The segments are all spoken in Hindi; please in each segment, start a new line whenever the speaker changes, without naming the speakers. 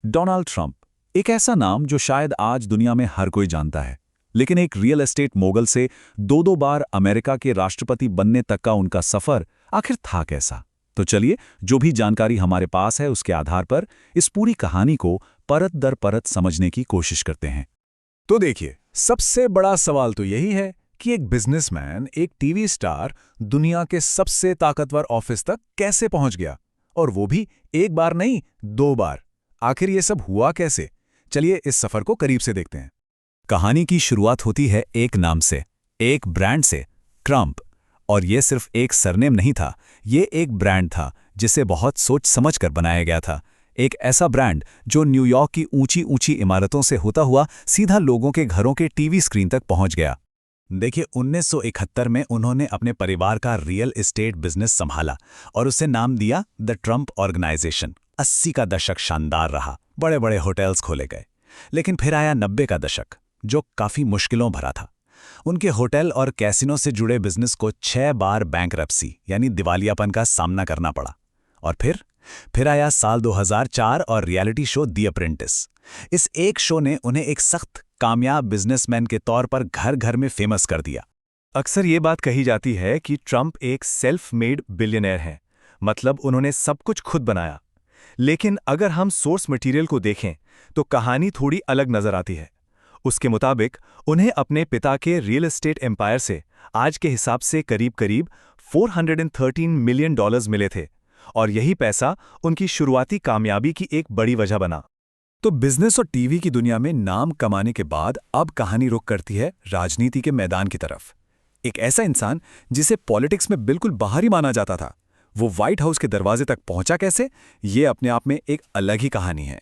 डोनाल्ड ट्रंप, एक ऐसा नाम जो शायद आज दुनिया में हर कोई जानता है, लेकिन एक रियल एस्टेट मोगल से दो बार अमेरिका के राष्ट्रपति बनने तक का उनका सफर आखिर था कैसा। तो चलिए, जो भी जानकारी हमारे पास है उसके आधार पर इस पूरी कहानी को परत दर परत समझने की कोशिश करते हैं।
तो देखिए, सबसे बड़ा सवाल तो यही है कि एक बिजनेसमैन, एक टीवी स्टार दुनिया के सबसे ताकतवर ऑफिस तक कैसे पहुंच गया, और वो भी एक बार नहीं, 2 बार। आखिर ये सब हुआ कैसे? चलिए इस सफर को करीब से देखते हैं।
कहानी की शुरुआत होती है एक नाम से, एक ब्रांड से, ट्रंप। और ये सिर्फ एक सरनेम नहीं था, ये एक ब्रांड था जिसे बहुत सोच समझ कर बनाया गया था। एक ऐसा ब्रांड जो न्यूयॉर्क की ऊंची ऊंची इमारतों से होता हुआ सीधा लोगों के घरों के टीवी स्क्रीन तक पहुंच गया। देखिए, 1971 में उन्होंने अपने परिवार का रियल एस्टेट बिजनेस संभाला और उसे नाम दिया द ट्रंप ऑर्गेनाइजेशन। 80 का दशक शानदार रहा, बड़े बड़े होटल्स खोले गए। लेकिन फिर आया 90 का दशक, जो काफी मुश्किलों भरा था। उनके होटल और कैसीनो से जुड़े बिजनेस को 6 बार बैंकरप्सी यानी दिवालियापन का सामना करना पड़ा। और फिर आया साल 2004 और रियलिटी शो दी अप्रेंटिस। इस एक शो ने उन्हें एक सख्त कामयाब बिजनेसमैन के तौर पर घर घर में फेमस कर दिया।
अक्सर ये बात कही जाती है कि ट्रंप एक सेल्फ मेड बिलियनर हैं, मतलब उन्होंने सब कुछ खुद बनाया। लेकिन अगर हम सोर्स मटेरियल को देखें तो कहानी थोड़ी अलग नजर आती है। उसके मुताबिक उन्हें अपने पिता के रियल एस्टेट एम्पायर से आज के हिसाब से करीब 413 मिलियन डॉलर्स मिले थे, और यही पैसा उनकी शुरुआती कामयाबी की एक बड़ी वजह बना।
तो बिजनेस और टीवी की दुनिया में नाम कमाने के बाद अब कहानी रुख करती है राजनीति के मैदान की तरफ। एक ऐसा इंसान जिसे पॉलिटिक्स में बिल्कुल बाहर ही माना जाता था, वो व्हाइट हाउस के दरवाजे तक पहुंचा कैसे, ये अपने आप में एक अलग ही कहानी है।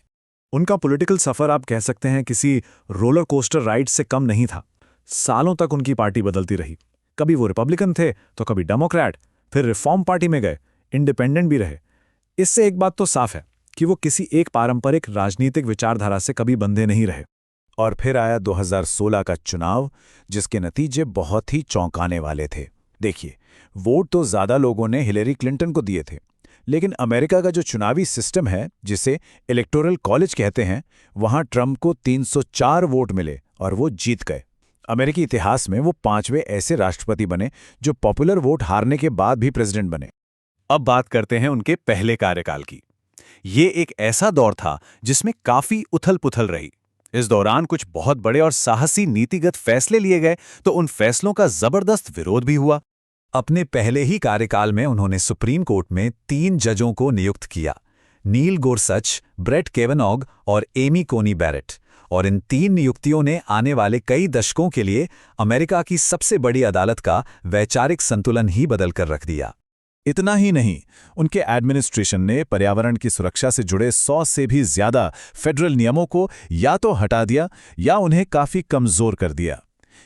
उनका पॉलिटिकल सफर आप कह सकते हैं किसी रोलर कोस्टर राइड से कम नहीं था। सालों तक उनकी पार्टी बदलती रही। कभी वो रिपब्लिकन थे तो कभी डेमोक्रेट, फिर रिफॉर्म पार्टी में गए, इंडिपेंडेंट भी रहे। इससे एक बात तो साफ है कि वो किसी एक पारंपरिक राजनीतिक विचारधारा से कभी बंधे नहीं रहे।
और फिर आया 2016 का चुनाव, जिसके नतीजे बहुत ही चौंकाने वाले थे। देखिए, वोट तो ज्यादा लोगों ने हिलेरी क्लिंटन को दिए थे, लेकिन अमेरिका का जो चुनावी सिस्टम है, जिसे इलेक्टोरल कॉलेज कहते हैं, वहां ट्रंप को 304 वोट मिले और वो जीत गए। अमेरिकी इतिहास में वो 5वें ऐसे राष्ट्रपति बने जो पॉपुलर वोट हारने के बाद भी प्रेसिडेंट बने।
अब बात करते हैं उनके पहले कार्यकाल की। ये एक ऐसा दौर था जिसमें काफी उथल-पुथल रही। इस दौरान कुछ बहुत बड़े और साहसी नीतिगत फैसले लिए गए, तो उन फैसलों का जबरदस्त विरोध भी हुआ।
अपने पहले ही कार्यकाल में उन्होंने सुप्रीम कोर्ट में 3 जजों को नियुक्त किया, नील गोरसच, ब्रेट केवेनॉग और एमी कोनी बैरेट। और इन 3 नियुक्तियों ने आने वाले कई दशकों के लिए अमेरिका की सबसे बड़ी अदालत का वैचारिक संतुलन ही बदल कर रख दिया।
इतना ही नहीं, उनके एडमिनिस्ट्रेशन ने पर्यावरण की सुरक्षा से जुड़े 100 से भी ज्यादा फेडरल नियमों को या तो हटा दिया या उन्हें काफी कमजोर कर दिया।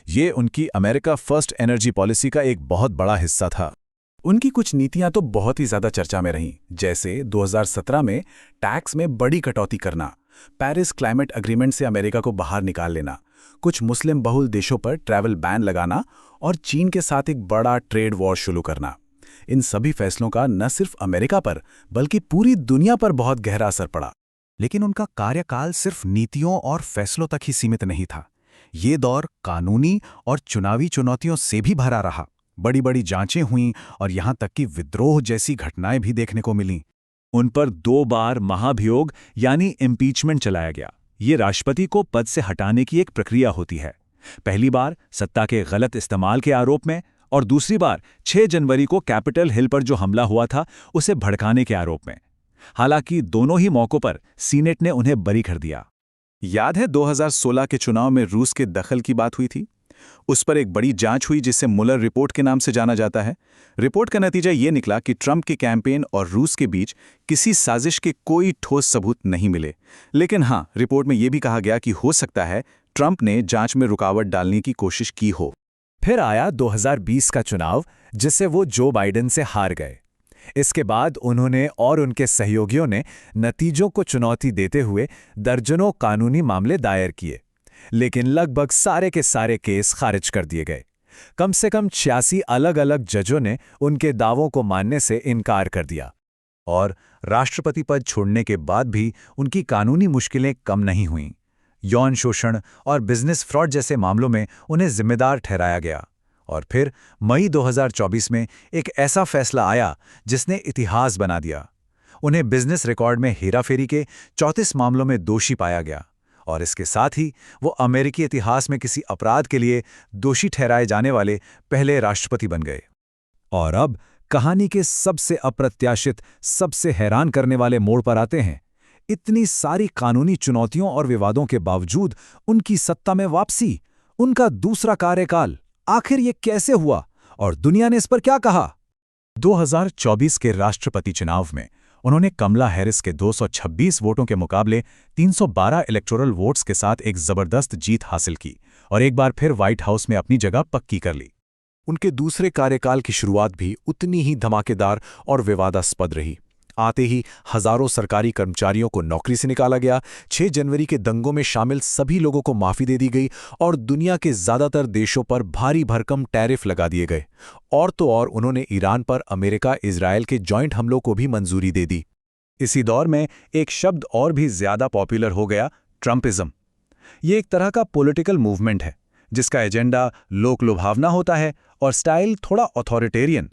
ये उनकी अमेरिका फर्स्ट एनर्जी पॉलिसी का एक बहुत बड़ा हिस्सा था। उनकी कुछ नीतियां तो बहुत ही ज्यादा चर्चा में रहीं, जैसे 2017 में टैक्स में बड़ी कटौती करना, पेरिस क्लाइमेट अग्रीमेंट से अमेरिका को बाहर निकाल लेना, कुछ मुस्लिम बहुल देशों पर ट्रैवल बैन लगाना और चीन के साथ एक बड़ा ट्रेड वॉर शुरू करना। इन सभी फैसलों का न सिर्फ अमेरिका पर बल्कि पूरी दुनिया पर बहुत गहरा असर पड़ा।
लेकिन उनका कार्यकाल सिर्फ नीतियों और फैसलों तक ही सीमित नहीं था। ये दौर कानूनी और चुनावी चुनौतियों से भी भरा रहा। बड़ी बड़ी जांचें हुईं और यहां तक कि विद्रोह जैसी घटनाएं भी देखने को मिलीं। उन पर 2 बार महाभियोग यानी इम्पीचमेंट चलाया गया। ये राष्ट्रपति को पद से हटाने की एक प्रक्रिया होती है। पहली बार सत्ता के गलत इस्तेमाल के आरोप में, और दूसरी बार 6 जनवरी को कैपिटल हिल पर जो हमला हुआ था उसे भड़काने के आरोप में। हालांकि दोनों ही मौकों पर सीनेट ने उन्हें बरी कर दिया।
याद है 2016 के चुनाव में रूस के दखल की बात हुई थी? उस पर एक बड़ी जांच हुई जिसे मुलर रिपोर्ट के नाम से जाना जाता है। रिपोर्ट का नतीजा ये निकला कि ट्रंप के कैंपेन और रूस के बीच किसी साजिश के कोई ठोस सबूत नहीं मिले। लेकिन हाँ, रिपोर्ट में यह भी कहा गया कि हो सकता है ट्रंप ने जांच में रुकावट डालने की कोशिश की हो।
फिर आया 2020 का चुनाव, जिसे वो जो बाइडेन से हार गए। इसके बाद उन्होंने और उनके सहयोगियों ने नतीजों को चुनौती देते हुए दर्जनों कानूनी मामले दायर किए, लेकिन लगभग सारे के सारे केस खारिज कर दिए गए। कम से कम 86 अलग अलग जजों ने उनके दावों को मानने से इनकार कर दिया। और राष्ट्रपति पद छोड़ने के बाद भी उनकी कानूनी मुश्किलें कम नहीं हुईं। यौन शोषण और बिजनेस फ्रॉड जैसे मामलों में उन्हें जिम्मेदार ठहराया गया। और फिर मई 2024 में एक ऐसा फैसला आया जिसने इतिहास बना दिया। उन्हें बिजनेस रिकॉर्ड में हेराफेरी के 34 मामलों में दोषी पाया गया, और इसके साथ ही वो अमेरिकी इतिहास में किसी अपराध के लिए दोषी ठहराए जाने वाले पहले राष्ट्रपति बन गए। और अब कहानी के सबसे अप्रत्याशित, सबसे हैरान करने वाले मोड़ पर आते हैं। इतनी सारी कानूनी चुनौतियों और विवादों के बावजूद उनकी सत्ता में वापसी, उनका दूसरा कार्यकाल, आखिर ये कैसे हुआ और दुनिया ने इस पर क्या कहा? 2024 के राष्ट्रपति चुनाव में उन्होंने कमला हैरिस के 226 वोटों के मुकाबले 312 इलेक्टोरल वोट्स के साथ एक जबरदस्त जीत हासिल की और एक बार फिर व्हाइट हाउस में अपनी जगह पक्की कर ली।
उनके दूसरे कार्यकाल की शुरुआत भी उतनी ही धमाकेदार और विवादास्पद रही। आते ही हजारों सरकारी कर्मचारियों को नौकरी से निकाला गया, 6 जनवरी के दंगों में शामिल सभी लोगों को माफी दे दी गई और दुनिया के ज्यादातर देशों पर भारी भरकम टैरिफ लगा दिए गए। और तो और उन्होंने ईरान पर अमेरिका इजरायल के जॉइंट हमलों को भी मंजूरी दे दी।
इसी दौर में एक शब्द और भी ज्यादा पॉपुलर हो गया, ट्रम्पिज्म। ये एक तरह का पॉलिटिकल मूवमेंट है जिसका एजेंडा लोक लुभावना होता है और स्टाइल थोड़ा अथॉरिटेरियन।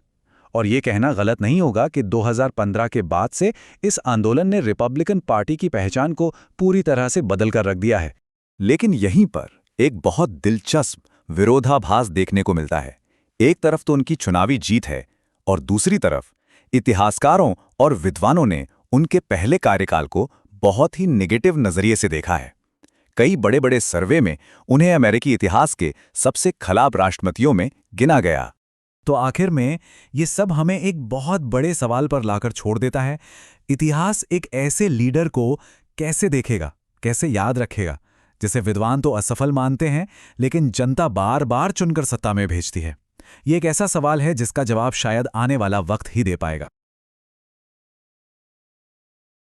और ये कहना गलत नहीं होगा कि 2015 के बाद से इस आंदोलन ने रिपब्लिकन पार्टी की पहचान को पूरी तरह से बदल कर रख दिया है।
लेकिन यहीं पर एक बहुत दिलचस्प विरोधाभास देखने को मिलता है। एक तरफ तो उनकी चुनावी जीत है और दूसरी तरफ इतिहासकारों और विद्वानों ने उनके पहले कार्यकाल को बहुत ही नेगेटिव नजरिए से देखा है। कई बड़े बड़े सर्वे में उन्हें अमेरिकी इतिहास के सबसे खराब राष्ट्रपतियों में गिना गया।
तो आखिर में ये सब हमें एक बहुत बड़े सवाल पर लाकर छोड़ देता है। इतिहास एक ऐसे लीडर को कैसे देखेगा, कैसे याद रखेगा, जिसे विद्वान तो असफल मानते हैं लेकिन जनता बार बार चुनकर सत्ता में भेजती है? ये एक ऐसा सवाल है जिसका जवाब शायद आने वाला वक्त ही दे पाएगा।